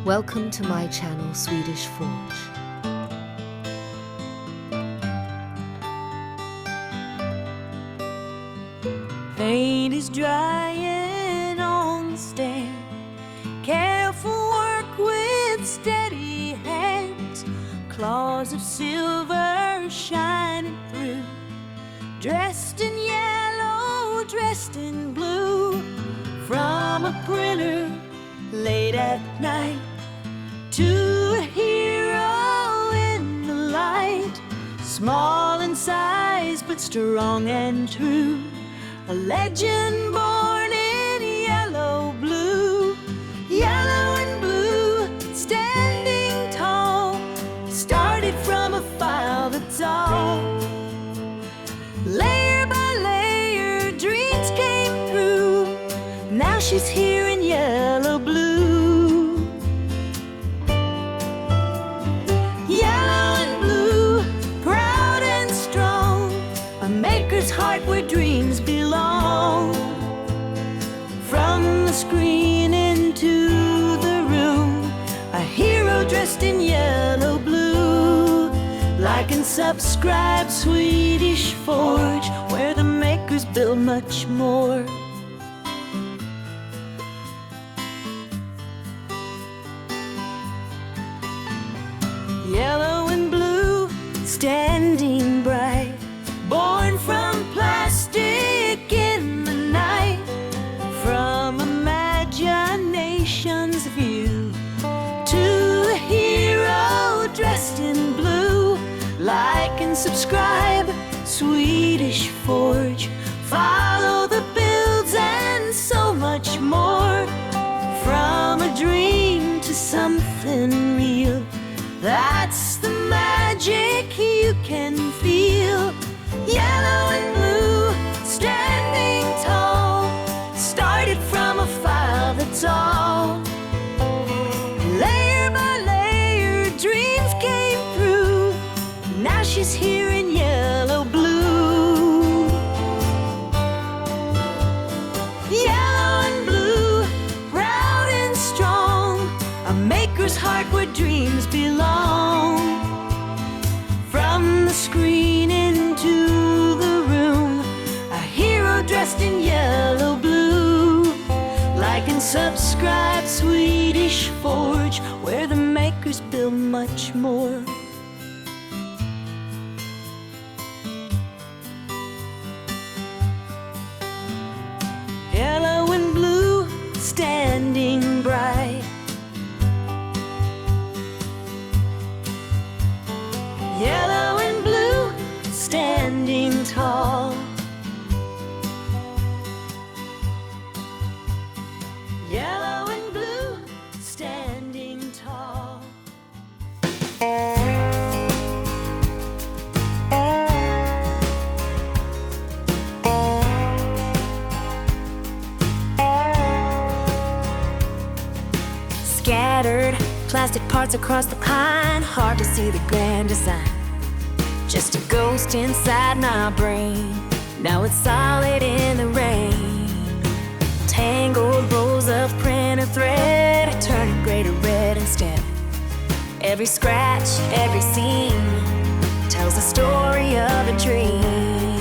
Welcome to my channel, Swedish Forge. Paint is drying on the stand. Careful work with steady hands. Claws of silver shining through. Dressed in yellow, dressed in blue. From a printer late at night to a hero in the light. Small in size but strong and true. A legend born in yellow, blue. Yellow and blue, standing tall. Started from a file that's all. Layer by layer, dreams came through. Now she's here in yellow, blue. Yellow and blue, proud and strong. A maker's heart where dreams belong. From the screen into the room, a hero dressed in yellow, blue. Like and subscribe, Swedish Forge, where the makers build much more. Yellow and blue, standing bright. Born from plastic in the night. From imagination's view to a hero dressed in blue. Like and subscribe, Swedish Forge. Follow the builds and so much more. From a dream to something real. That's the magic you can feel. Yellow and blue, standing tall. Started from a file that's all. Layer by layer, dreams came through. Now she's here in yellow, blue. Yellow and blue, proud and strong. A maker's heart where dreams belong. From the screen into the room, a hero dressed in yellow, blue. Like and subscribe, Swedish Forge, where the makers build much more. Yellow and blue, standing bright. Yellow and blue, standing tall. Yellow and blue, standing tall. Scattered plastic parts across the pine. Hard to see the grand design. Just a ghost inside my brain. Now it's solid in the rain. Tangled rolls of printer thread, turning gray to red instead. Every scratch, every seam tells the story of a dream.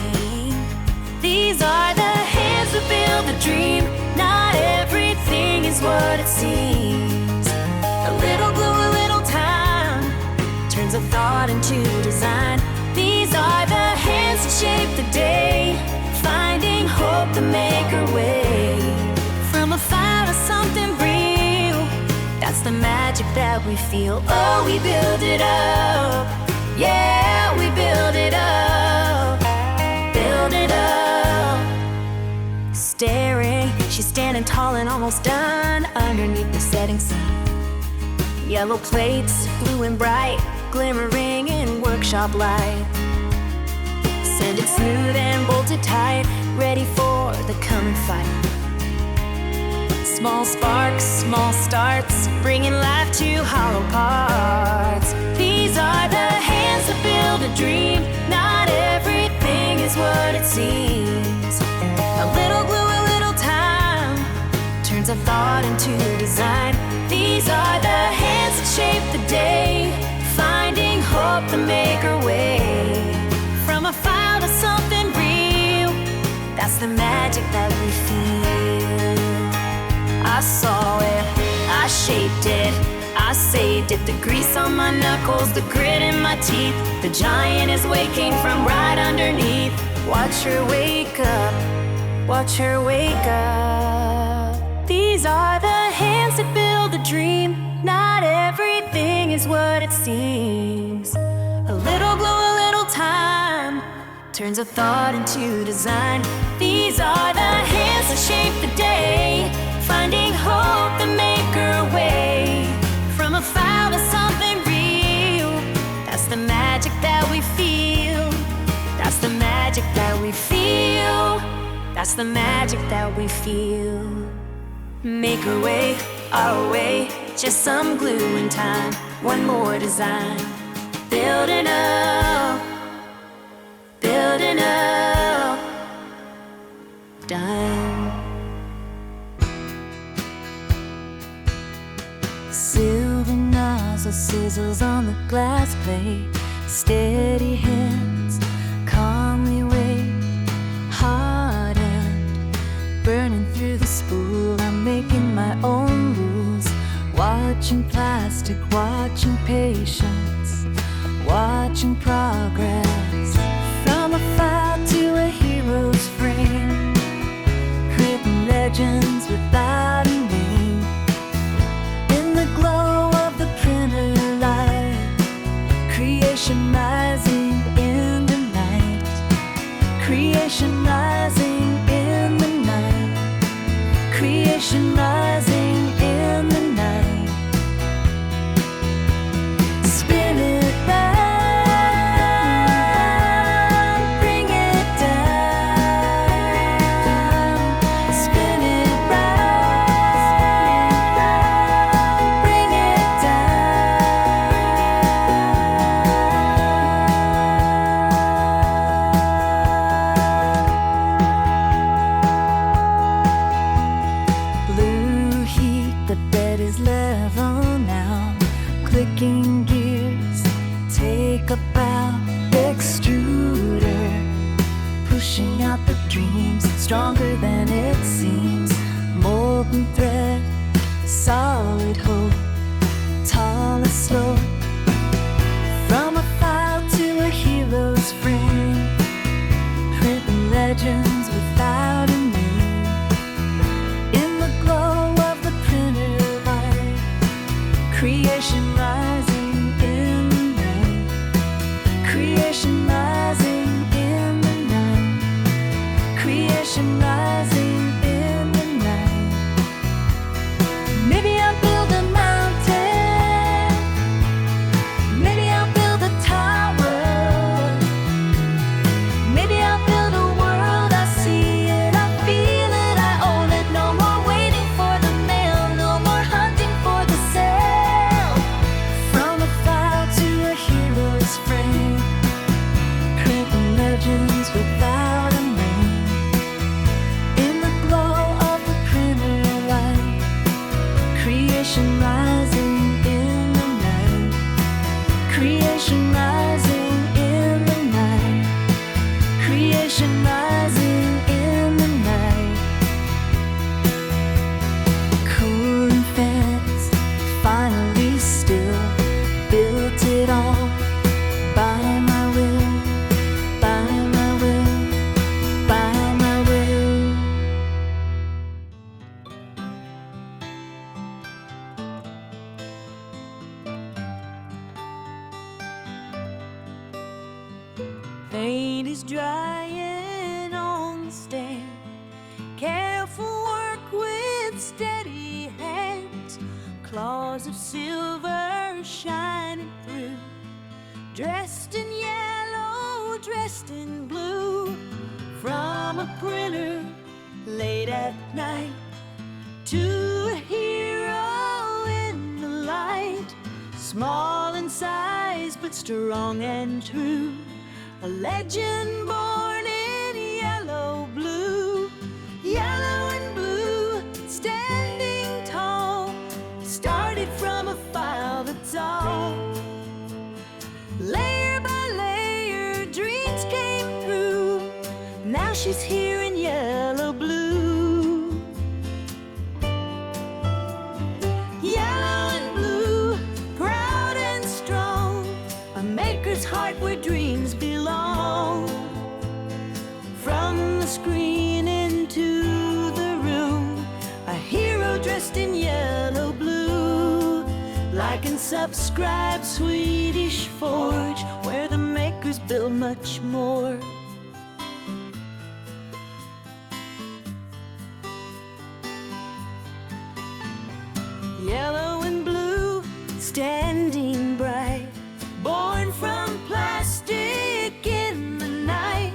These are the hands that build the dream. Not everything is what it seems. A little glue, a little time turns a thought into design. These are the hands that shape the day, finding hope to make her way. From a fire to something real, that's the magic that we feel. Oh, we build it up. Yeah, we build it up. Build it up. Staring, she's standing tall and almost done underneath the setting sun. Yellow plates, blue and bright, glimmering in workshop light. Sanded smooth and bolted tight, ready for the coming fight. Small sparks, small starts, bringing life to hollow parts. These are the hands that build a dream. Not everything is what it seems. A little glue, a little time turns a thought into design. These are the dead. I say, dip the grease on my knuckles, the grit in my teeth. The giant is waking from right underneath. Watch her wake up, watch her wake up. These are the hands that build a dream. Not everything is what it seems. A little glow, a little time turns a thought into design. These are the hands that shape the day, finding hope that make her way from a foul to something real. That's the magic that we feel. That's the magic that we feel. That's the magic that we feel. Make her way, our way, just some glue in time. One more design. Building up, building up, dime. Silver nozzle sizzles on the glass plate. Steady hands, calmly wait. Hard end, burning through the spool. I'm making my own rules. Watching plastic, watching patience, watching progress. From a file to a hero's frame, written legends without a name. In the glow of the printer light, creation rising in the night. Creation rising in the night. Creation rising in the night. Spin it round, bring it down. Spin it round, bring it down. Blue heat, the bed is level now. Clicking gears, take a bow. Extruder, pushing out the dreams, stronger than it seems. Molten thread, solid hope, tall and slow. From a file to a hero's frame, printing legends without a name. In the glow of the printer light, creation rising in the night. Creation rising in the night. Creation rising in the night. Maybe I'll build a mountain. Maybe I'll build a tower. Maybe I'll build a world. I see it, I feel it, I own it. No more waiting for the mail, no more hunting for the sale. From a file to a hero's frame, printing legends without a name. In the glow of the printer light, creation rising in the night. Creation rising in the night. Creation rising in the night. Cooling fans, finally still. Built it all by my will, by my will, by my will. Paint is drying on the stand. Careful work with steady hands. Claws of silver shining through. Dressed in yellow, dressed in blue. From a printer late at night to a hero in the light. Small in size but strong and true. A legend born in yellow, blue. Yellow and blue, standing tall. Started from a file that's all. Layer by layer, dreams came through. Now she's here in yellow, blue. Yellow Like and subscribe, Swedish Forge, where the makers build much more. Yellow and blue, standing bright, born from plastic in the night,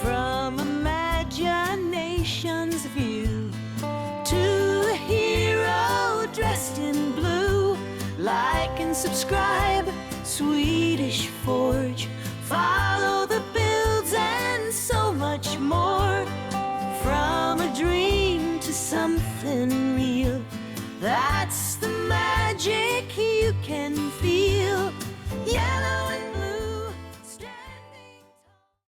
from imagination's view, to a hero dressed in blue. Like and subscribe, Swedish Forge, follow the builds and so much more. From a dream to something real, that's the magic here.